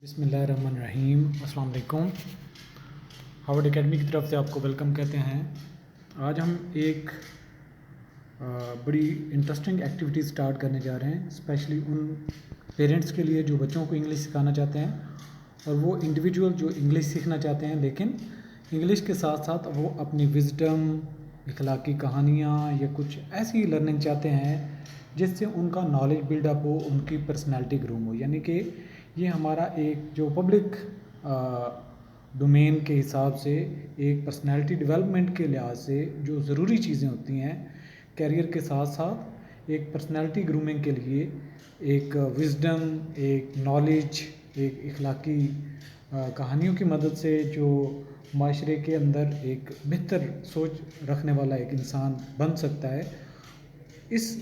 बिस्मिल्लाहिर्रहमानिर्रहीम। अस्सलाम वालेकुम। हार्वर्ड एकेडमी की तरफ से आपको वेलकम कहते हैं। आज हम एक बड़ी इंटरेस्टिंग एक्टिविटी स्टार्ट करने जा रहे हैं, स्पेशली उन पेरेंट्स के लिए जो बच्चों को इंग्लिश सिखाना चाहते हैं और वो इंडिविजुअल जो इंग्लिश सीखना चाहते हैं लेकिन इंग्लिश के साथ साथ वो अपनी विजडम, इखलाकी कहानियाँ या कुछ ऐसी लर्निंग चाहते हैं जिससे उनका नॉलेज बिल्डअप हो, उनकी पर्सनैलिटी ग्रूम हो। यानी कि ये हमारा एक जो पब्लिक डोमेन के हिसाब से एक पर्सनैलिटी डेवलपमेंट के लिहाज से जो ज़रूरी चीज़ें होती हैं कैरियर के साथ साथ एक पर्सनैलिटी ग्रूमिंग के लिए एक विजडम, एक नॉलेज, एक इखलाकी कहानियों की मदद से जो माशरे के अंदर एक बेहतर सोच रखने वाला एक इंसान बन सकता है। इस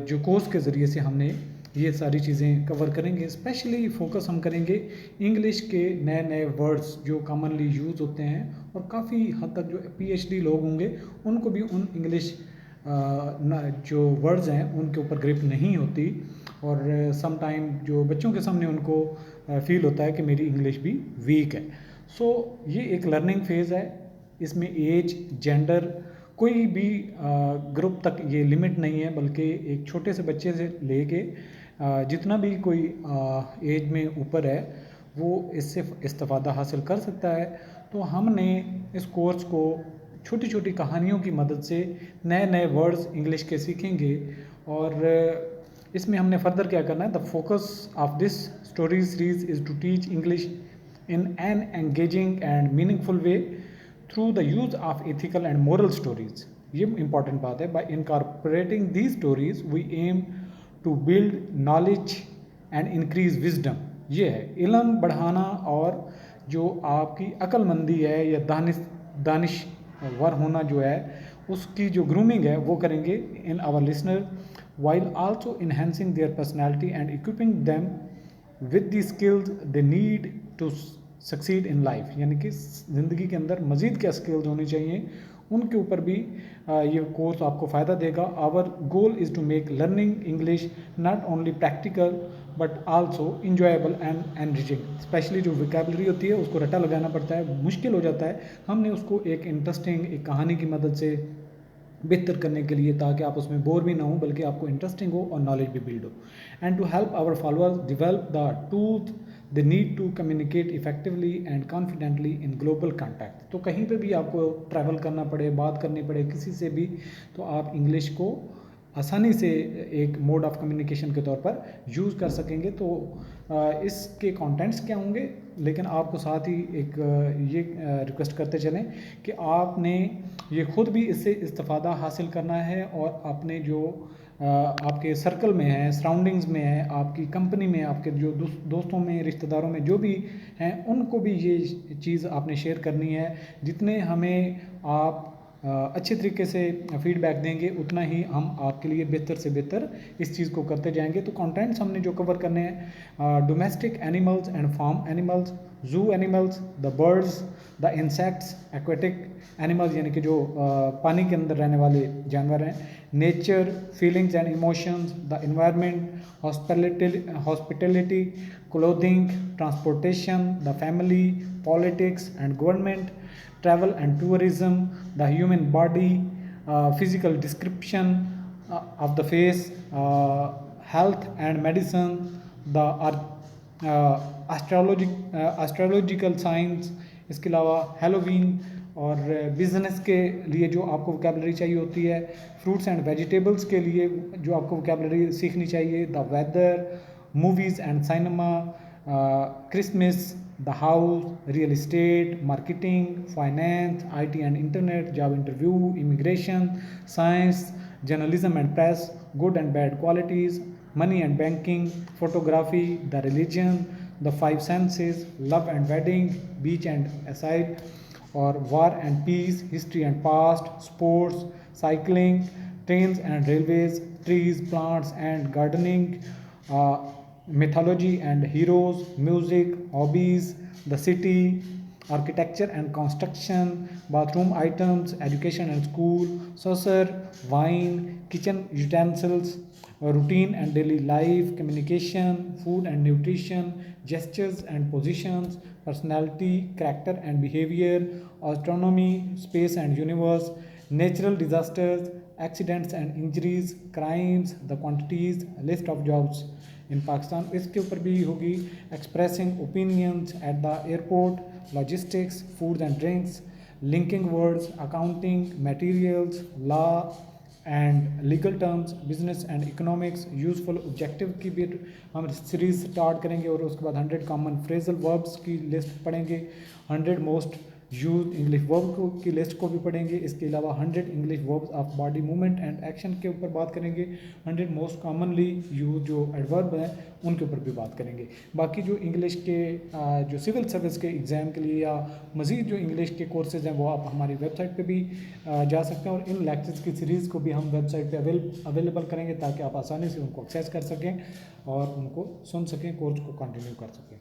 जो कोर्स के ज़रिए से हमने ये सारी चीज़ें कवर करेंगे। स्पेशली फोकस हम करेंगे इंग्लिश के नए नए वर्ड्स जो कॉमनली यूज़ होते हैं और काफ़ी हद तक जो पीएचडी लोग होंगे उनको भी उन इंग्लिश जो वर्ड्स हैं उनके ऊपर ग्रिप नहीं होती और सम टाइम जो बच्चों के सामने उनको फील होता है कि मेरी इंग्लिश भी वीक है। सो ये एक लर्निंग फेज़ है। इसमें एज, जेंडर, कोई भी ग्रुप तक ये लिमिट नहीं है, बल्कि एक छोटे से बच्चे से लेके जितना भी कोई एज में ऊपर है वो इससे इस्तेफ़ादा हासिल कर सकता है। तो हमने इस कोर्स को छोटी छोटी कहानियों की मदद से नए नए वर्ड्स इंग्लिश के सीखेंगे और इसमें हमने फर्दर क्या करना है, the focus of this story series is to teach English in an engaging and meaningful way through the use of ethical and moral stories। ये important बात है। By incorporating these stories we aim to build knowledge and increase wisdom। ये है इल्म बढ़ाना और जो आपकी अक्लमंदी है या दानिशवर होना जो है उसकी जो ग्रूमिंग है वो करेंगे in our listener while also enhancing their personality and equipping them with the skills they need to succeed in life. यानी कि ज़िंदगी के अंदर मज़ीद क्या स्किल्स होनी चाहिए उनके ऊपर भी ये कोर्स आपको फ़ायदा देगा। Our goal is to make learning English not only practical but also enjoyable and enriching. Specially जो विकेबलरी होती है उसको रट्टा लगाना पड़ता है, मुश्किल हो जाता है। हमने उसको एक इंटरेस्टिंग एक कहानी की मदद से बेहतर करने के लिए, ताकि आप उसमें बोर भी ना हो बल्कि आपको इंटरेस्टिंग हो और नॉलेज भी बिल्ड हो। And to help our followers develop the tools they need to communicate effectively and confidently in global contact. तो कहीं पे भी आपको ट्रैवल करना पड़े, बात करनी पड़े किसी से भी, तो आप इंग्लिश को आसानी से एक मोड ऑफ कम्युनिकेशन के तौर पर यूज़ कर सकेंगे। तो इसके कंटेंट्स क्या होंगे, लेकिन आपको साथ ही एक ये रिक्वेस्ट करते चलें कि आपने ये ख़ुद भी इससे इस्तिफ़ादा हासिल करना है और अपने जो आपके सर्कल में है, सराउंडिंग्स में है, आपकी कंपनी में, आपके जो दोस्तों में, रिश्तेदारों में जो भी हैं उनको भी ये चीज़ आपने शेयर करनी है। जितने हमें आप अच्छे तरीके से फीडबैक देंगे उतना ही हम आपके लिए बेहतर से बेहतर इस चीज़ को करते जाएंगे। तो कंटेंट्स हमने जो कवर करने हैं, domestic animals and farm animals, zoo animals, the birds, the insects, aquatic animals यानी कि जो पानी के अंदर रहने वाले जानवर हैं, nature, feelings and emotions, the environment, hospitality, clothing, transportation, the family, politics and government, travel and tourism, the human body, physical description of the face, health and medicine, the astrological science। इसके अलावा Halloween और business के लिए जो आपको vocabulary चाहिए होती है, फ्रूट्स एंड वेजिटेबल्स के लिए जो आपको वोकैबलरी सीखनी चाहिए, the weather, movies and cinema, Christmas, the house, real estate, marketing, finance, IT and internet, job interview, immigration, science, journalism and press, good and bad qualities, money and banking, photography, the religion, the five senses, love and wedding, beach and aside, or war and peace, history and past, sports, cycling, trains and railways, trees, plants and gardening, mythology and heroes, music, hobbies, the city, architecture and construction, bathroom items, education and school, saucer, wine, kitchen utensils, routine and daily life, communication, food and nutrition, gestures and positions, personality, character and behavior, autonomy, space and universe, natural disasters, accidents and injuries, crimes, the quantities, list of jobs in Pakistan. इसके ऊपर भी होगी expressing opinions at the airport, logistics, foods and drinks, linking words, accounting, materials, law and legal terms, business and economics, useful objective की भी हम series start करेंगे और उसके बाद 100 कॉमन फ्रेजल वर्ब्स की लिस्ट पढ़ेंगे, 100 मोस्ट यूज इंग्लिश वर्ब की लिस्ट को भी पढ़ेंगे। इसके अलावा 100 English verbs of body movement and action के ऊपर बात करेंगे, 100 मोस्ट कॉमनली यूज जो एडवर्ब हैं उनके ऊपर भी बात करेंगे। बाकी जो इंग्लिश के जो सिविल सर्विस के एग्ज़ाम के लिए या मज़ीद जो इंग्लिश के कोर्सेज़ हैं वो आप हमारी वेबसाइट पे भी जा सकते हैं और इन लेक्चर्स की सीरीज़ को भी हम वेबसाइट पे अवेलेबल करेंगे ताकि आप आसानी से उनको एक्सेस कर सकें और उनको सुन सकें, कोर्स को कंटिन्यू कर सकें।